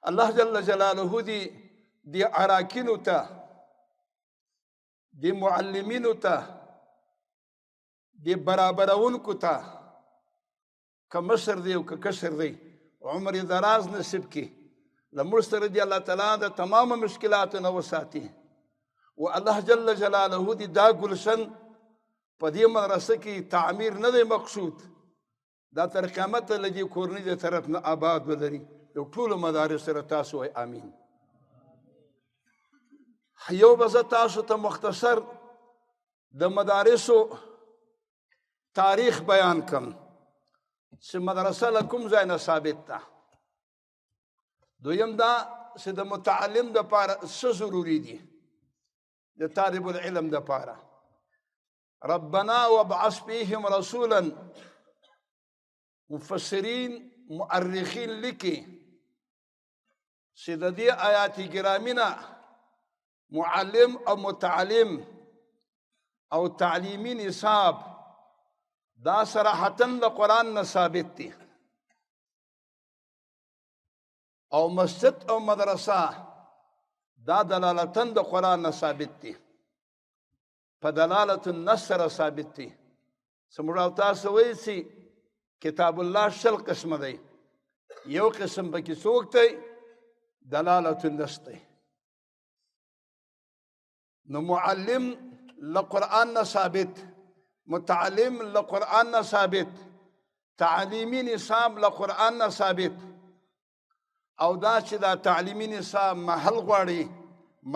الله جل جلاله دی اراکینو ته دی معلمینو ته دی برابرونکو ته که مشر دی او که کشر دی عمر دراز نصیب کی لمړ سره دی الله تعالی د تمام مشکلاتو نه وساتي و الله جل جلاله دی دا ګلشن په دې مدرسه کې تعمیر نه دی مقصود دا تر قیامت له دې کورنۍ د طرف نه آباد ولري یو ټولو مدارس سره تاسو وایي امین یو به زه تاسو ته مختصر د مدارسو تاریخ بیان کم چې مدرسه له کوم ځای نه ثابت ده دویم دا چې د متعلم دپاره څه ضروري دي د طالب العلم دپاره ربنا وابعث فيهم رسولا مفسرین مؤرخین لیکي چې د دې آیات ګرامی نه معلم او متعلم او تعلیمی نصاب دا صراحتاً د قرآن نه ثابت دي او مسجد او مدرسه دا دلالتاً د قرآن نه ثابت دي په دلالت النص سره ثابت دي زموږ او تاسو وایي چې کتاب الله شل قسمه دی یو قسم پکې څوک دی دلالت النص دی نو معلم لقرآن نه ثابت متعلم لقرآن نه ثابت تعلیمی نصاب لقرآن نه ثابت او دا چې دا تعلیمی نصاب محل غواړي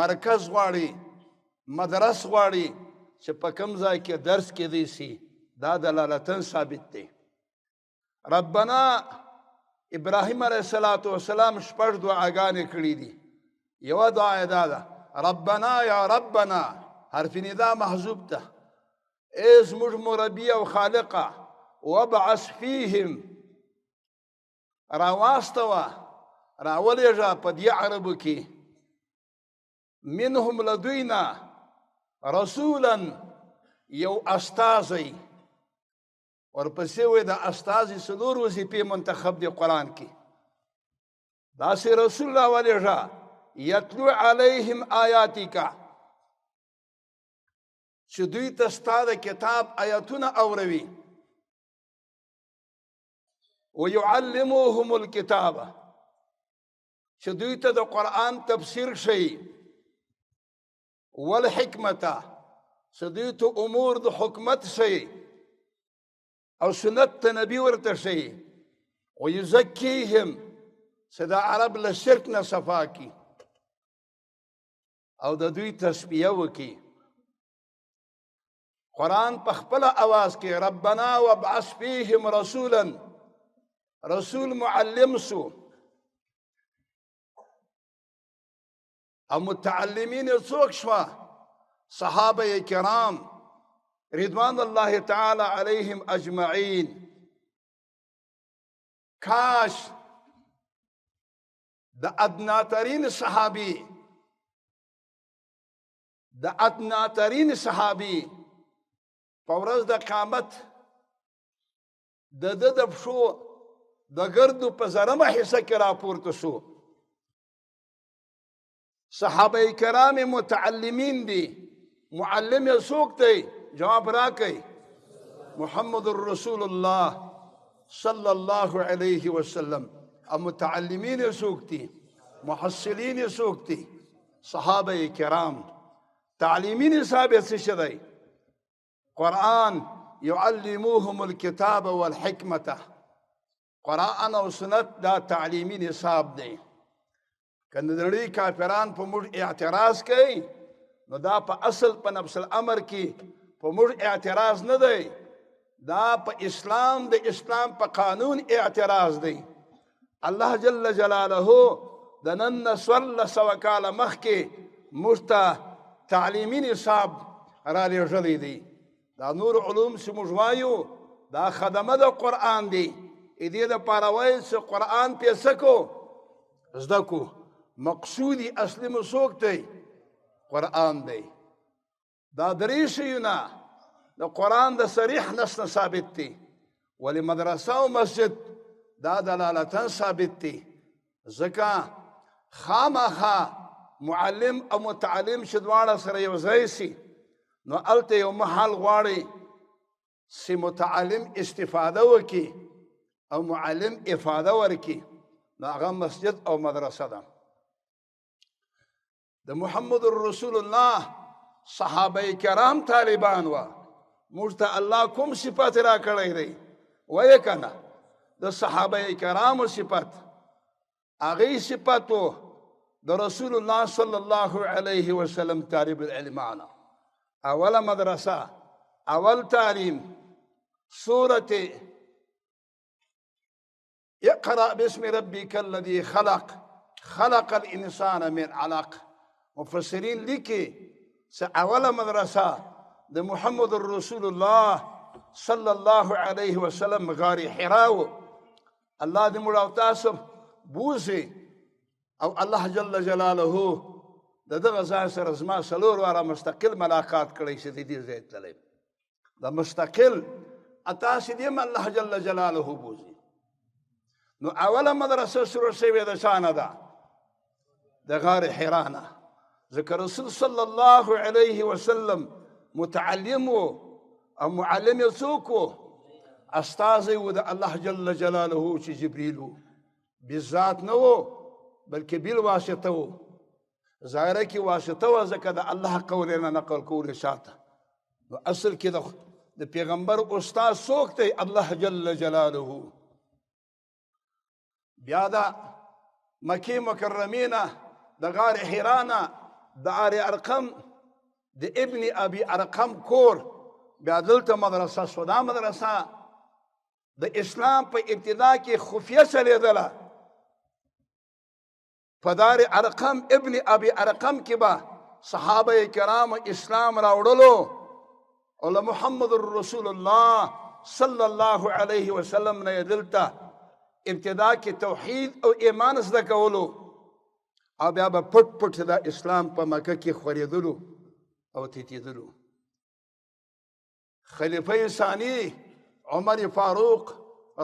مرکز غواړي مدرس غواړي چې په کوم ځای کې درس کېدی سي دا دلالتاً ثابت دی ربنا ابراهیم علیه السلام شپږ دعاګانې کړي دي یوه دعا یې دا ده ربنا یا ربنا حرف ندا محذوب ده ای زموږ مربي او خالقه وابعث فیهم راواستوه راولېږه په دې عربو کې منهم لدوینا رسولا یو استازی ورپسې وایي د استازي څلور وظیفې منتخب دی قرآن کې داسې رسول راولېږه یتلو علیهم آیاتک چې دوی ته ستا د کتاب آیاتونه اوروي ویعلموهم الکتاب چې دوی ته د قرآن تفسیر شي والحکمته چې دوی ته امور د حکمت شي او سنت ته نبی ورته شي ویزکیهم چې د عرب له شرک نه صفا کی او د دوی تسبیه وکي قرآن په خپل اواز کې ربنا وابعث فیهم رسولا رسول معلم سو او متعلمین څوک شوه صحابه کرام رضوان الله تعالی علیهم اجمعین کاش د ادناترین صحابی په ورځ د قیامت د ده د پښو د ګردو په زرمه حصه کې راپورته شو صحابه کرام متعلمین دي معلم یې څوک دی جواب راکئ محمد رسول الله صلی الله علیه وسلم او متعلمین یې څوک دي محصلین یې څوک دي صحابه کرام تعلیمی نصاب یې څه دی قرآن يعلموهم الكتاب والحکمة قرآن او سنت دا تعلیمی نصاب دی که د نړۍ کافران په موږ اعتراض کوي نو دا په اصل په نفس الامر کې په موږ اعتراض نه دی دا په اسلام د اسلام په قانون اعتراض دی الله جل جلاله د نن نه 1400 کاله مخکې موږ ته تعلیمي نصاب رالیږلی دی دا نور علوم چې موږ وایو دا خدمه د قرآن دی دې دپاره وایي چې قرآن پې څه کو زده کو مقصودی اصلی مو څوک دی قرآن دی دا درې شیونه د قرآن د صریح نص نه ثابت دی ولې مدرسه او مسجد دا دلالتاً ثابت دی ځکه خامخا معلم او متعلم چې دواړه سره یو ځای سي نو هلته یو محل غواړي چې متعلم استفاده وکړي او معلم افاده ورکړي نو هغه مسجد او مدرسه ده د محمد رسول الله صحابه کرام طالبان و موږ ته الله کوم صفات را کړی دی وایه کنه د صحابه کرامو صفات هغې صفاتو د رسول الله صلی الله علیه وسلم طالب العلمانه اوله مدرسه اول تعلیم سورة اقرأ باسم ربك الذي خلق خلق الإنسان من علق مفسرین لیکي چې اوله مدرسه د محمد رسول الله صلی الله علیه وسلم غار حراو الله دې موږ او تاسو بوزي او الله جل جلاله د دغه ځای سره زما څلور واره مستقل ملاقات کړی چې د دې ځای تللی دا مستقل اتاسې دې الله جل جلاله بوزي نو اوله مدرسه شروع شوې د چا نه ده د غار حرا نه ځکه رسول صلی الله علیه وسلم متعلم و او معلم یې څوک و استازی و د الله جل جلاله چې جبریل و بالذات نه و بلکې بالواسطه و ظاهره کې واسطه و ځکه د الله قول نه نقل کول شاته نو اصل کې د پیغمبر استاد څوک دی الله جل جلاله بیا د مکې مکرمې نه د غار حرا نه د آر ارقم د ابن ابي ارقم کور بیا دلته مدرسه شوه دا مدرسه د اسلام په ابتدا کې خفیه چلېدله په دار ارقم ابن ابي ارقم کې به صحابه کرام اسلام راوړلو او له محمد رسول الله صلی الله علیه وسلم نه یې دلته ابتدا کې توحید او ایمان زده کولو او بیا به پټ پټ د اسلام په مکه کې خورېدلو او تیتېدلو خلیفه ثانی عمر فاروق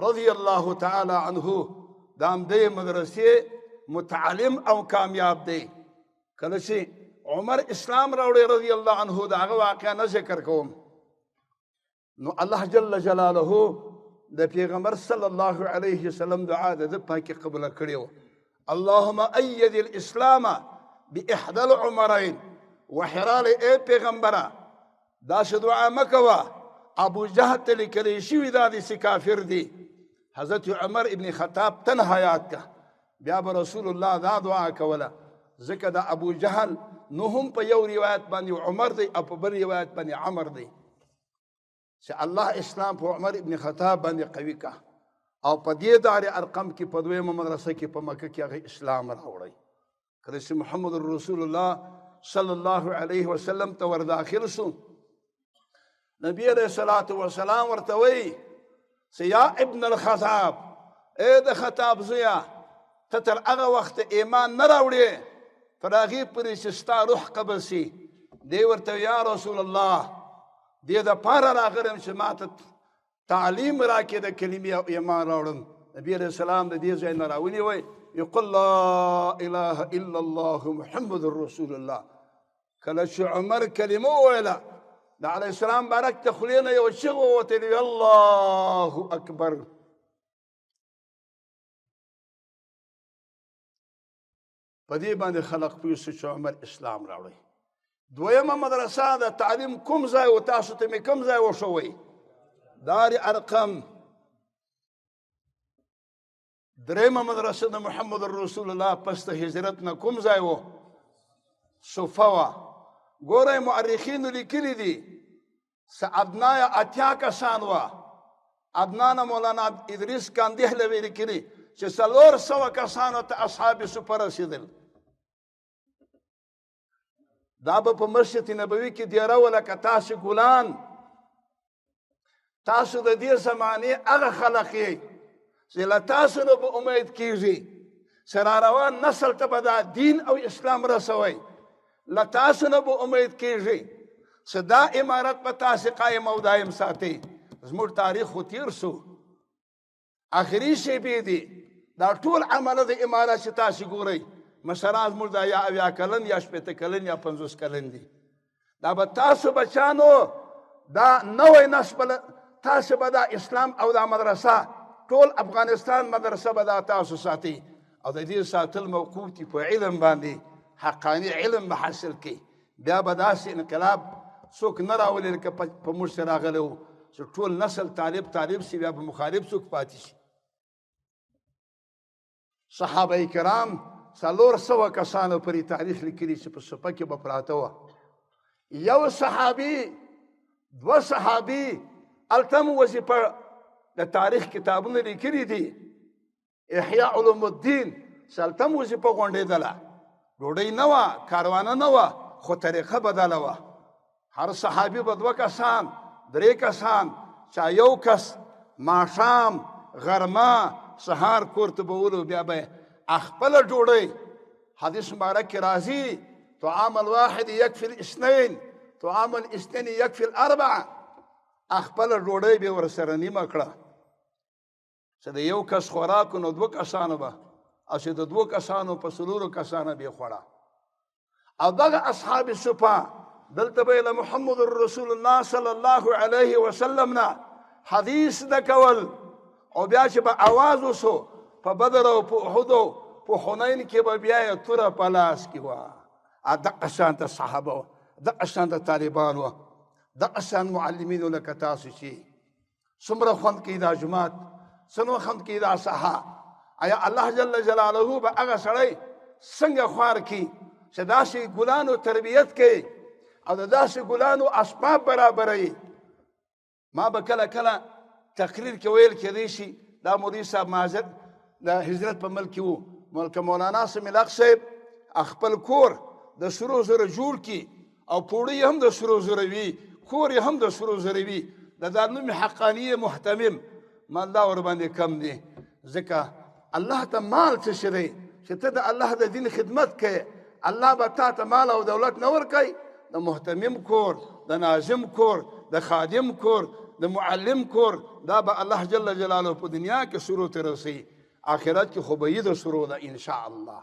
رضی الله تعالی عنه د همدې مدرسې متعلم او کامیاب دی کله چې عمر اسلام راوړی رضی الله عنه د هغه واقعه نه ذکر کوم نو الله جل جلاله د پیغمبر صلی الله علیه وسلم دعا د پاکي قبول کړو اللهم ايد الاسلام باحدى العمرين وحرال اي پیغمبره دا دعا مکوا ابو جهل لیکلی شوی دا د کافر دی حضرت عمر ابن خطاب تن حیات کا بیا به رسول الله دا دعا کوله ځکه د ابو جهل نو هم په یو روایت باندې عمر دی او په بل روایت باندې عمر دی چې الله اسلام په عمر ابن خطاب باندې قوي کا او په دې دار ارقم کې په دویمه مدرسه کې په مکه کې هغه اسلام راوړی کله چې محمد رسول الله صلی الله علیه وسلم ته ور داخل شو نبی علیہ الصلوۃ والسلام ورته وی چې یا ابن الخطاب اے د خطاب زویا ته تر هغه وخت ایمان نه راوړې تر هغې پورې چې ستا روح قبض شي دی ورته یا رسول الله دې دپاره راغلم چې ما ته تعلیم راکړې د کلمې او ایمان راوړم نبي علیه السلام د دې ځای نه راونیوی یقول لا اله الا الله محمد رسول الله کله چې عمر کلمه وویله د علیه السلام بارک ته خولې نه یو چغه ووتلې الله اکبر په دې باندې خلق پوه شو چې عمر اسلام راوړی دویمه مدرسه د تعلیم کوم ځای و تاسو ته مې کوم ځای وښوئ دار ارقم درېیمه مدرسه د محمد رسول الله پس د هجرت نه کوم ځای و صوفه وه ګورئ مؤرخینو لیکلي دي چې ادنا یې اتیا کسان وه ادنا نه مولانا ادریس کاندهلوي لیکلي چې 400 کسانو ته اصحاب صوفه رسېدل دا به په مسجد نبوي کې دیره وه لکه تاسې ګلان تاسو د دې زمانې هغه خلق یې چې له تاسو نه به امید کېږي چې راروان نسل ته به دا دین او اسلام رسوئ له تاسو نه به امید کېږي چې دا عمارت به تاسې قایم او دایم ساتئ زموږ تاریخ خو تېر شو آخري شیبې دي دا ټول عمله د عمارت چې تاسې ګورئ مشران زموږ دا یا اویا کلن یا شپېته کلن یا 50 کلن دي دا به تاسو بچانو دا نوی نسل تاسو به دا اسلام او دا مدرسه ټول افغانستان مدرسه به دا تاسو ساتي او د دې ساتل موقوف دي په علم باندې حقاني علم به حاصل کړي بیا به داسې انقلاب څوک نه راولي لکه په موږ سره راغلی و چې ټول نسل طالب شي بیا به مخالف څوک پاتې شي صحابه کرام 400 کسانو پرې تاریخ لیکلي چې په سپه کې به پراته وه یو صحابي 2 صحابي هلته هم وظیفه د تاریخ کتابونه لیکلي دي احیاء علوم الدین چې هلته هم وظیفه غونډېدله ډوډۍ نه وه کاروانه نه وه خو طریقه بدله وه هر صحابي به 2 کسان 3 کسان چا یو کس ماښام غرمه سهار کور ته به ولو بیا به خپله ډوډۍ حدیث مبارک کې راځي طعام الواحد یکفي الاثنین طعام الاثنین یکفي الاربع خپله ډوډۍ به ورسره نیمه کړه چې د یو کس خوراکو نو 2 کسانو به او چې د 2 کسانو په 4 کسانو به خوړه او دغه اصحاب صفه دلته به له محمد رسول الله صلی الله علیه وسلم نه حدیث د کول او بیا چې به آواز وسو په بدر او په احد او په حنین کې به بیا یې توره په لاس کې وه دغه شان د صحابه وه دغه شان د طالبان وه دغه شان معلمینو لکه تاسو چې څومره خوند کوي دا جومات څومره خوند کوي دا ساحه آیا الله جل جلاله به هغه سړی څنګه خوار کړي چې داسې ګلانو تربیت کوي او د داسې ګلانو اسباب برابروي ما به کله کله تقریر کې ویل کېدی شي دا مولوي صاحب مازد د هجرت په ملک کې و ملک مولانا سمیع الحق صاحب خپل کور د سرو زرو جوړ کړي او پوړی هم د سرو زرو وي کور یې هم د سرو زرو وي د دارالعلوم حقانیه محتمم مالدا ورباندې کم دی ځکه الله ته مال څه شی دی چې ته د الله د دین خدمت کوې الله به تا ته مال او دولت نه ورکوي د محتمم کور د ناظم کور د خادم کور د معلم کور دا به الله جل جلاله په دنیا کې سرو ته رسي آخرت کې خو به یې د سرو ده ان شاء الله